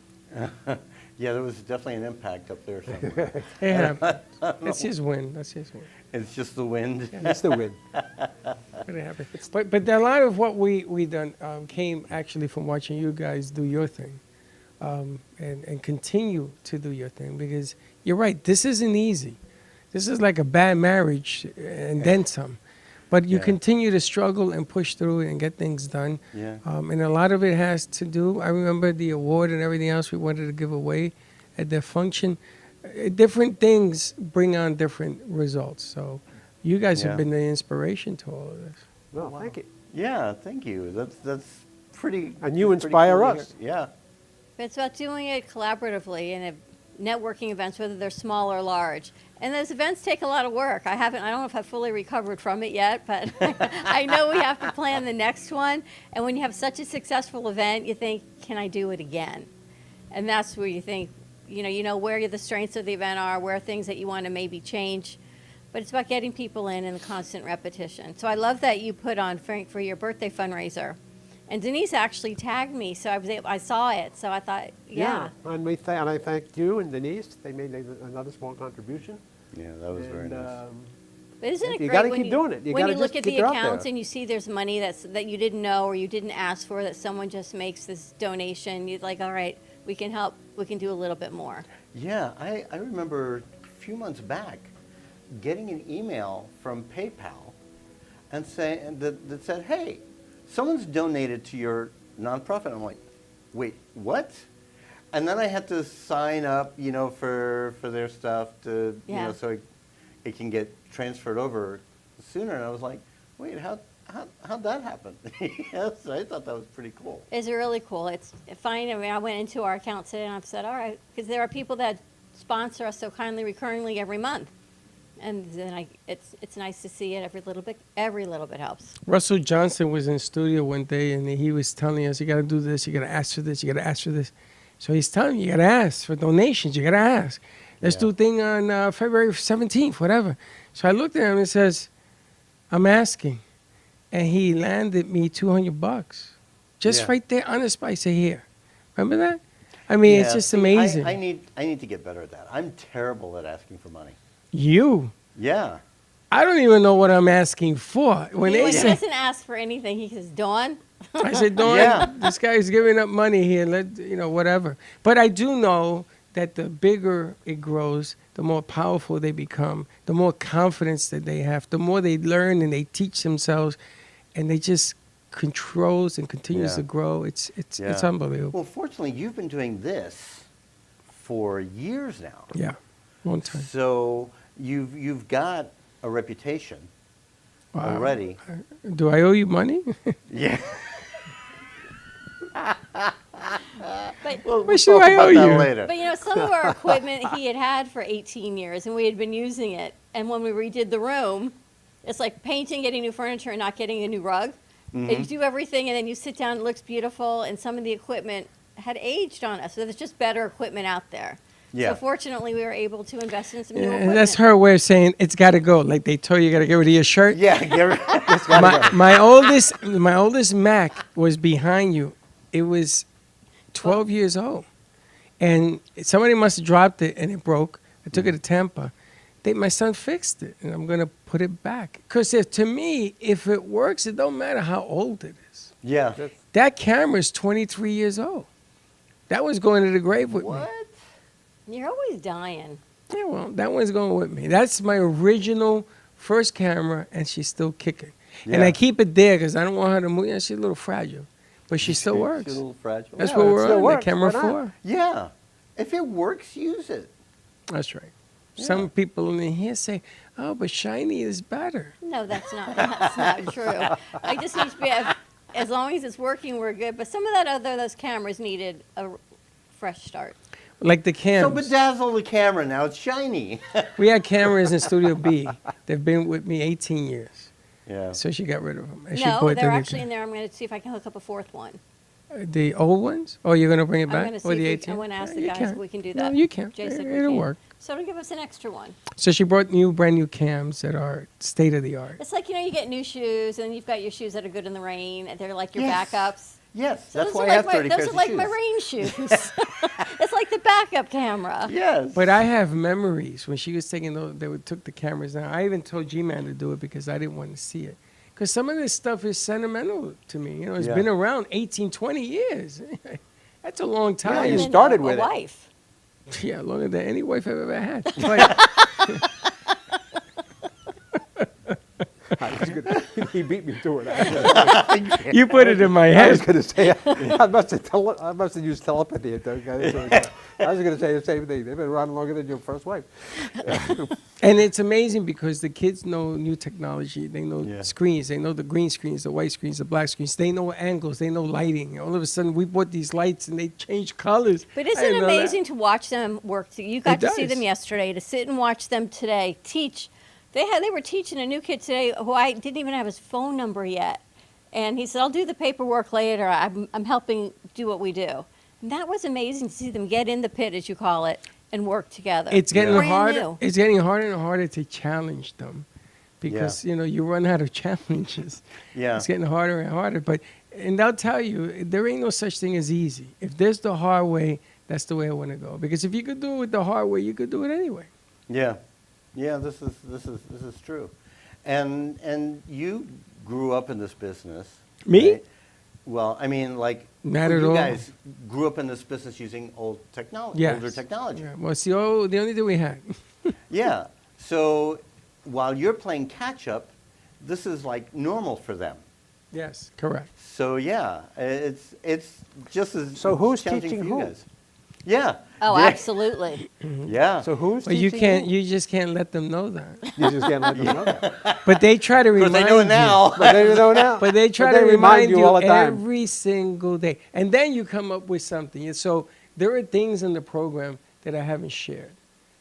Yeah, there was definitely an impact up there somewhere. Yeah, that's his wind. That's his wind. It's just the wind. Yeah, it's the wind. Really happy. But a lot of what we done came actually from watching you guys do your thing, and continue to do your thing, because you're right. This isn't easy. This is like a bad marriage and then some. But you continue to struggle and push through and get things done. Yeah. And a lot of it has to do, I remember the award and everything else we wanted to give away at the function. Different things bring on different results. So you guys have been the inspiration to all of this. Well, thank you. Yeah, thank you. That's pretty. And you inspire cool to us. hear. Yeah. But it's about doing it collaboratively in networking events, whether they're small or large. And those events take a lot of work. I don't know if I've fully recovered from it yet, but I know we have to plan the next one. And when you have such a successful event, you think, can I do it again? And that's where you think, you know where the strengths of the event are, where things that you want to maybe change. But it's about getting people in and the constant repetition. So I love that you put on, Frank, for your birthday fundraiser. And Denise actually tagged me, so I saw it. So I thought, yeah. And I thank you and Denise. They made another small contribution. Yeah, that was very nice. But isn't it you great gotta when keep doing it. when you look at the accounts and you see there's money that you didn't know or you didn't ask for, that someone just makes this donation, you're like, all right, we can help, we can do a little bit more. Yeah, I remember a few months back getting an email from PayPal and that said, hey, someone's donated to your nonprofit. I'm like, wait, what? And then I had to sign up, for their stuff to, so it can get transferred over sooner. And I was like, wait, how'd that happen? Yes, I thought that was pretty cool. It's really cool. It's fine. I mean, I went into our account today and I've said, all right, because there are people that sponsor us so kindly, recurringly every month. And then it's nice to see it every little bit helps. Russell Johnson was in studio one day and he was telling us, you got to do this, you got to ask for this, you got to ask for this. So he's telling you got to ask for donations, you got to ask. Let's do a thing on February 17th, whatever. So I looked at him and says, I'm asking. And he landed me $200. Just right there on the spot. He said, here. Remember that? I mean, it's just amazing. I need to get better at that. I'm terrible at asking for money. You? Yeah. I don't even know what I'm asking for. When he they say, doesn't ask for anything. He says, Dawn. I said, Dawn, this guy's giving up money here. Whatever. But I do know that the bigger it grows, the more powerful they become, the more confidence that they have, the more they learn and they teach themselves, and they just controls and continues to grow. It's unbelievable. Well, fortunately, you've been doing this for years now. Yeah, long time. So you've got a reputation already. Do I owe you money? Yeah. But we'll talk about that later. But some of our equipment he had for 18 years, and we had been using it. And when we redid the room, it's like painting, getting new furniture, and not getting a new rug. Mm-hmm. And you do everything, and then you sit down, it looks beautiful, and some of the equipment had aged on us. So there's just better equipment out there. Yeah. So fortunately, we were able to invest in some new equipment. That's her way of saying it's got to go. Like they told you got to get rid of your shirt. Yeah, my oldest Mac was behind you. It was 12 years old, and somebody must have dropped it and it broke. I took it to Tampa. My son fixed it, and I'm gonna put it back. Because to me, if it works, it don't matter how old it is. Yeah. That camera is 23 years old. That one's going to the grave with me. You're always dying. Yeah, well, that one's going with me. That's my original first camera, and she's still kicking. Yeah. And I keep it there because I don't want her to move. Yeah, she's a little fragile, but she still works. She's a little fragile. That's what we're on the camera for. Yeah. If it works, use it. That's right. Yeah. Some people in here say, oh, but shiny is better. No, that's not true. I just need to be, as long as it's working, we're good. But some of those cameras needed a fresh start. Like the cams. So bedazzle the camera. Now it's shiny. We had cameras in Studio B. They've been with me 18 years. Yeah. So she got rid of them. And she No, bought they're the new actually in there. I'm going to see if I can hook up a fourth one. The old ones? Oh, you're going to bring it I'm back? going to see Or the if 18? I want to ask the You guys can. if we can do No, that. you can. Jay said we It'll can. work. So it'll give us an extra one. So she brought brand new cams that are state of the art. It's like, you get new shoes, and you've got your shoes that are good in the rain, and they're like your Yes. backups. Yes, So that's those why are I have like 30 those pairs are of like shoes. my rain shoes. It's like the backup camera. Yes. But I have memories when she was taking those, took the cameras down. I even told G-Man to do it because I didn't want to see it. Because some of this stuff is sentimental to me. It's Yeah. been around 18, 20 years. That's a long time. Yeah, you And started a with it. wife. Yeah, longer than any wife I've ever had. But He beat me to it. you put it in my I was head. going to say, I must have used telepathy. I was going to say the same thing. They've been around longer than your first wife. And it's amazing because the kids know new technology. They know Yeah. screens. They know the green screens, the white screens, the black screens. They know angles. They know lighting. All of a sudden, we bought these lights and they change colors. But I isn't didn't it know that. amazing to watch them work? You got to see does. them yesterday, to sit and watch them today teach. They were teaching a new kid today who I didn't even have his phone number yet. And he said, I'll do the paperwork later. I'm helping do what we do. And that was amazing to see them get in the pit, as you call it, and work together. It's getting Brand harder. new. It's getting harder and harder to challenge them, because you run out of challenges. Yeah. It's getting harder and harder. And they'll tell you there ain't no such thing as easy. If there's the hard way, that's the way I want to go. Because if you could do it the hard way, you could do it anyway. Yeah. Yeah, this is true. And you grew up in this business. Me? Right? Well, I mean, like, Not at you all. guys grew up in this business using older technology. Yeah. Well, see, the only thing we had. Yeah. So while you're playing catch up, this is like normal for them. Yes, correct. So yeah, it's just as So who's challenging teaching for you who? guys. Yeah. Oh, Yeah. absolutely. Yeah. So who's But you teaching can't. who? You just can't let them know that. You just can't let them know that. But they try to Of course, remind they know it you. now. But they know now. But they try But to they remind you all the time. every single day. And then you come up with something. And so there are things in the program that I haven't shared.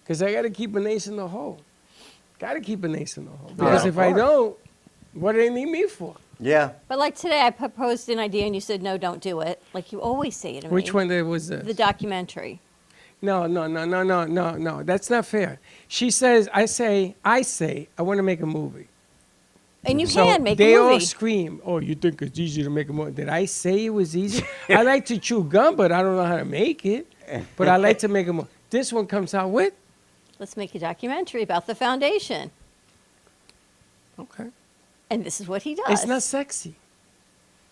Because I got to keep an ace in the hole. Got to keep an ace in the hole. Because of if I course. don't, what do they need me for? Yeah. But like today, I proposed an idea, and you said, no, don't do it. Like you always say it to me. Which one was this? The documentary. No. That's not fair. She says, I say, I want to make a movie. And you So can make they a all movie. scream, oh, you think it's easy to make a movie? Did I say it was easy? I like to chew gum, but I don't know how to make it. But I like to make a movie. This one comes out with? Let's make a documentary about the foundation. Okay. And this is what he does. It's not sexy.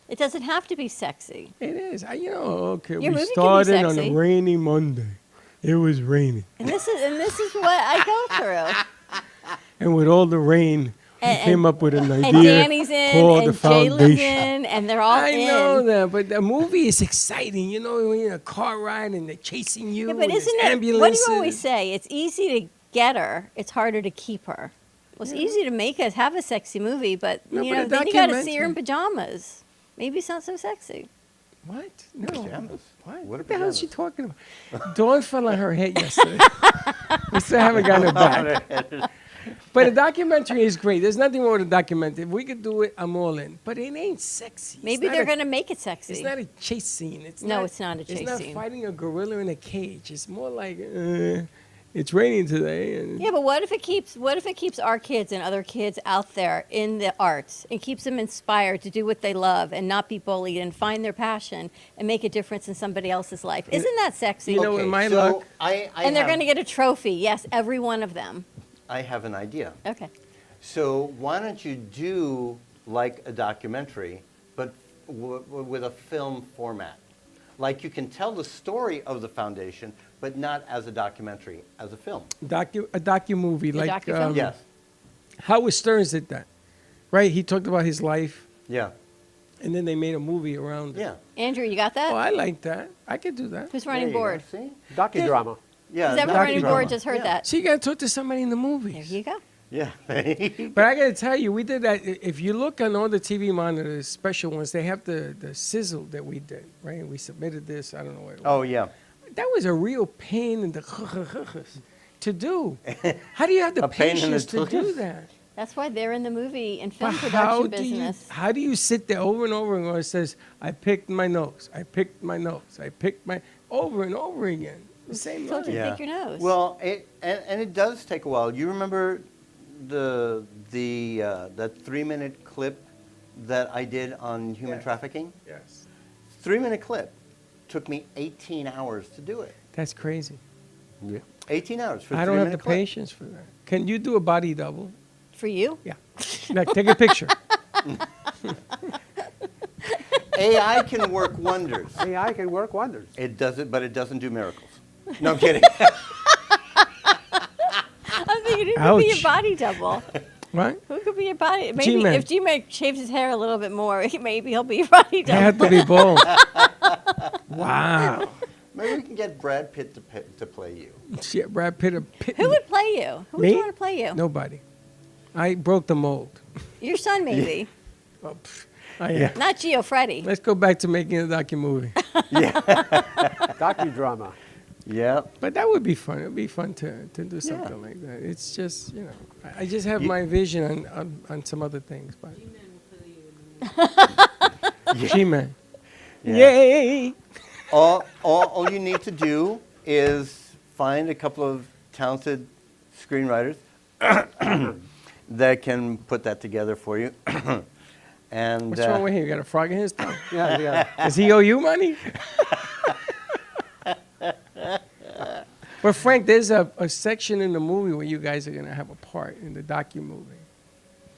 It doesn't have to be sexy. It is. Okay, Your we movie can be started on sexy. a rainy Monday. It was raining. And this is what I go through. And with all the rain, we And- came up with an idea And Danny's in, called and the Jay lives foundation. in, and they're all I in. know that, but the movie is exciting. When you're in a car ride and they're chasing you. Yeah, but and there's isn't it? What do ambulances. you always say? It's easy to get her. It's harder to keep her. Well, it's easy to make us have a sexy movie, but No, but a then you got to see her in documentary. pajamas. Maybe it's not so sexy. What? No. Pajamas. What? What are What the hell is she pajamas? talking about? Dawn fell on her head yesterday. We still haven't gotten it back. But a documentary is great. There's nothing wrong with a documentary. If we could do it, I'm all in. But it ain't sexy. It's Maybe not they're a- going to make it sexy. It's not a chase scene. It's No, it's not a chase It's not scene. fighting a gorilla in a cage. It's more like, it's raining today. And Yeah, but what if it keeps our kids and other kids out there in the arts and keeps them inspired to do what they love and not be bullied and find their passion and make a difference in somebody else's life? Isn't that sexy? You know, in my so luck, and they're going to get a trophy. Yes, every one of them. I have an idea. Okay. So why don't you do like a documentary, but with a film format? Like you can tell the story of the foundation, but not as a documentary, as a film. a docu-movie, like docu-film? Yes. Howard Stearns did that, right? He talked about his life, Yeah. and then they made a movie around it. Yeah. Andrew, you got that? Oh, I like that. I could do that. Who's There running you go. board? See? Docudrama. Yeah. Because everyone running docudrama. board just heard Yeah. that. So you got to talk to somebody in the movies. There you go. Yeah. But I got to tell you, we did that. If you look on all the TV monitors, special ones, they have the sizzle that we did, right? We submitted this. I don't know what it was. Oh, yeah. that was a real pain in the to do. How do you have the pain in the patience to do tuchus? that? That's why they're in the movie and film But production business. How do you sit there over and over and go, it says, I picked my nose, I picked my nose, I picked my, over and over again. The same So line. to pick your nose. Well, and it does take a while. You remember that 3-minute clip that I did on human trafficking? Yes. 3-minute clip took me 18 hours to do it. That's crazy. Yeah. 18 hours for a I don't have the 3-minute clip. patience for that. Can you do a body double? For you? Yeah. Like, take a picture. AI can work wonders. AI can work wonders. It does it, but it doesn't do miracles. No, I'm kidding. I'm thinking who could be your Ouch. body double? Right? Who could be your body? Maybe G-Man. if G-Man shaves his hair a little bit more, maybe he'll be your body They have double. to be bald. Wow. Maybe we can get Brad Pitt to play you. Shit, Brad Pitt. Pitt Who would play you? Who would Me? you want to play you? Nobody. I broke the mold. Your son, maybe. Oh, pff, I am. Not Gio Freddy. Let's go back to making a docu-movie. Docudrama. Yeah. But that would be fun. It would be fun to do something like that. It's just, you know, I just have my vision on some other things. But G-Man. Yeah. Yay! All you need to do is find a couple of talented screenwriters that can put that together for you. And What's wrong with him? You got a frog in his tongue? Yeah. Does he owe you money? But Frank, there's a section in the movie where you guys are going to have a part in the docu-movie.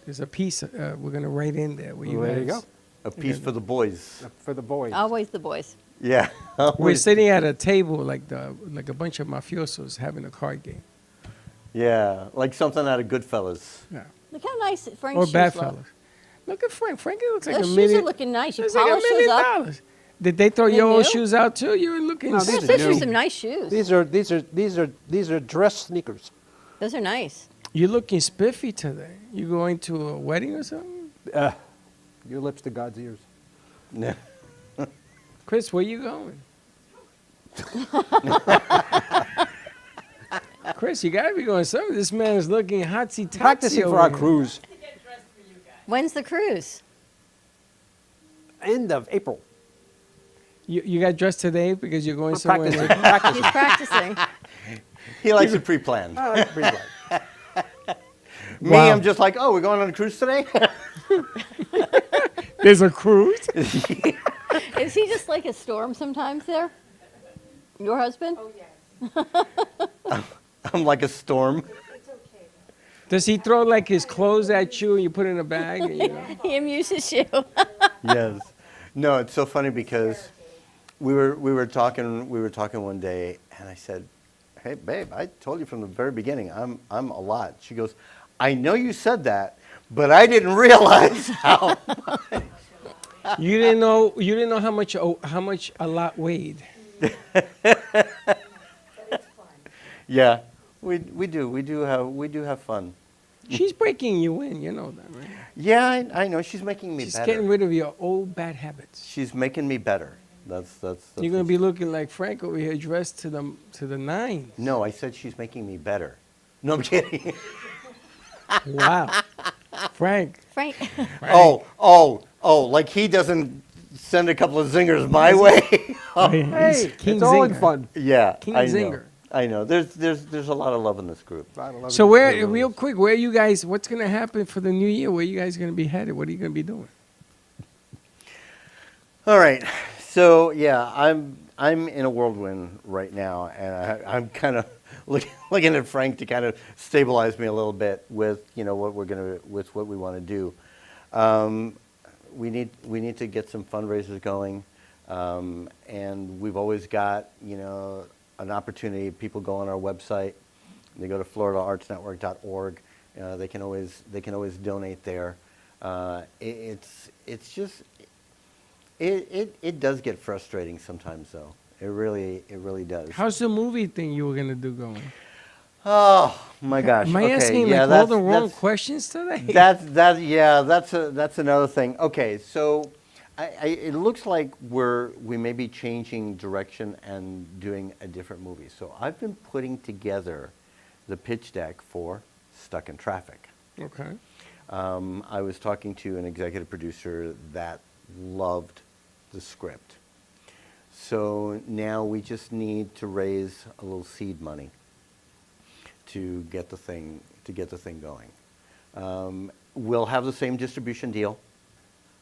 There's a piece we're going to write in there. Where There you guys, go. a piece for the boys. For the boys. Always the boys. Yeah. We're sitting at a table like a bunch of mafiosos having a card game. Yeah, like something out of Goodfellas. Yeah. Look how nice Frank's Or shoes bad look. fellas. Look at Frank. Frank looks like Those a shoes million. are looking nice. You looks like polish $1 those up. million. Did they throw They your old do? shoes out too? You're looking. No, these Those are are new. some nice shoes. These are dress sneakers. Those are nice. You're looking spiffy today. You going to a wedding or something? Your lips to God's ears. Yeah. Chris, where you going? Chris, you gotta be going somewhere. This man is looking hotsy totsy Practicing for over our here. cruise. When's the cruise? End of April. You got dressed today because you're going I'm somewhere. practicing. He's practicing. He likes it pre-planned. Oh, that's pretty good. Me, Wow. I'm just like, oh, we're going on a cruise today? There's a cruise. Is he just like a storm sometimes there? Your husband? Oh, yes. I'm like a storm. Does he throw like his clothes at you and you put it in a bag? And, you know? He amuses you. Yes. No, it's so funny because we were talking one day, and I said, "Hey, babe, I told you from the very beginning, I'm a lot." She goes, "I know you said that, but I didn't realize how." You didn't know how much a lot weighed. Yeah, we do have fun. She's breaking you in, you know that, right? Yeah, I know. She's making me She's better. getting rid of your old bad habits. She's making me better. That's You're gonna be looking like Frank over here, dressed to the nines. No, I said she's making me better. No, I'm kidding. Wow, Frank. Frank. Oh, like he doesn't send a couple of zingers my way. Hey, King it's all in Zinger. fun. Yeah, King I know. Zinger. I know. There's a lot of love in this group. So real quick, where you guys? What's gonna happen for the new year? Where you guys gonna be headed? What are you gonna be doing? All right. So yeah, I'm in a whirlwind right now, and I'm kind of looking at Frank to kind of stabilize me a little bit with what we want to do. We need to get some fundraisers going, and we've always got an opportunity. People go on our website. They go to floridaartsnetwork.org. They can always donate there. It does get frustrating sometimes, though. It really does. How's the movie thing you were gonna do going? Oh my gosh! Am I Okay, asking yeah, like all the wrong that's- questions today? That's another thing. Okay, so It looks like we may be changing direction and doing a different movie. So I've been putting together the pitch deck for Stuck in Traffic. Okay. I was talking to an executive producer that loved the script. So now we just need to raise a little seed money to get the thing going. We'll have the same distribution deal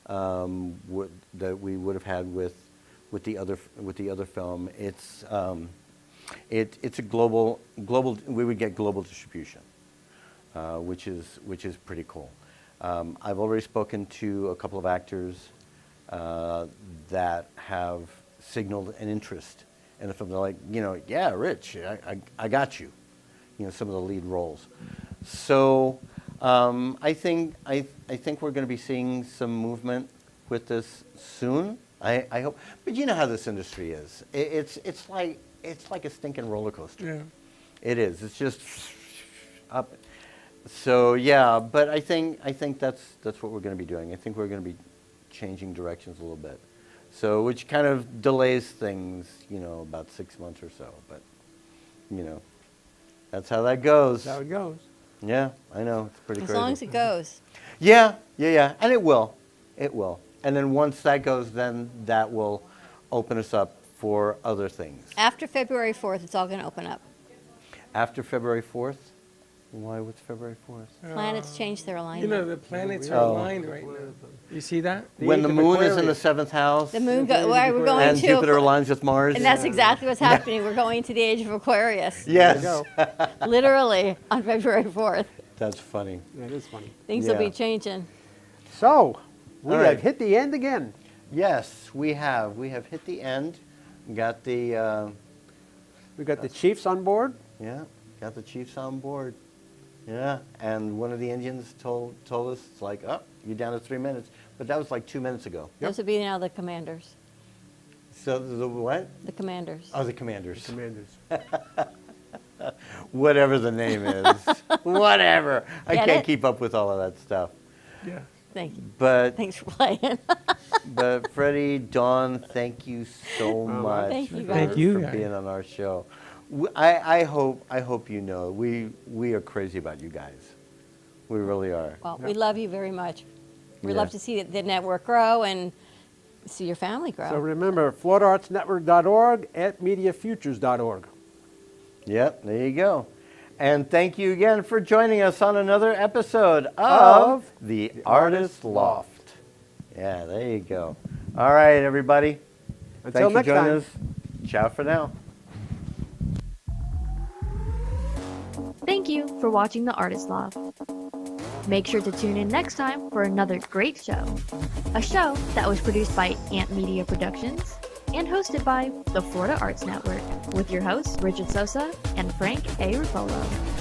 that we would have had with the other film. It's a global. We would get global distribution, which is pretty cool. I've already spoken to a couple of actors that have signaled an interest in the film. They're like, yeah, Rich, I got you. Some of the lead roles. So I think we're going to be seeing some movement with this soon. I hope. But you know how this industry is. It's like a stinking roller coaster. Yeah. It is. It's just up. So yeah, but I think that's what we're going to be doing. I think we're going to be changing directions a little bit. So which kind of delays things, about 6 months or so. But that's how that goes. That's how it goes. Yeah, I know. It's pretty crazy. As long as it goes. Yeah. And it will. And then once that goes, then that will open us up for other things. After February 4th, it's all going to open up. After February 4th? Why? What's February 4th? Planets change their alignment. The planets are aligned right now. You see that? When the moon is in the 7th house. The moon, we're going and to. Jupiter aligns with Mars. And that's exactly what's happening. We're going to the age of Aquarius. Yes. Literally on February 4th. That's funny. That is funny. Things will be changing. So, we All right. have hit the end again. Yes, we have. We have hit the end. Got the. We got the Chiefs on board. Yeah, got the Chiefs on board. Yeah, and one of the Indians told us, it's like, oh, you're down to 3 minutes. But that was like 2 minutes ago. Those would be now the Commanders. So the what? The Commanders. Oh, the Commanders. The Commanders. Whatever the name is. Whatever. I can't keep up with all of that stuff. Yeah. Thank you. But thanks for playing. But Freddie, Dawn, thank you so much Thank you, for being on our show. I hope you know we are crazy about you guys. We really are. Well, we love you very much. We love to see the network grow and see your family grow. So remember, FloridaArtsNetwork.org at MediaFutures.org. Yep, there you go. And thank you again for joining us on another episode of The Artist Loft. Yeah, there you go. All right, everybody. Until next time. Us. Ciao for now. Thank you for watching The Artist Loft. Make sure to tune in next time for another great show. A show that was produced by Ant Media Productions and hosted by the Florida Arts Network with your hosts Richard Sosa and Frank A. Ruffolo.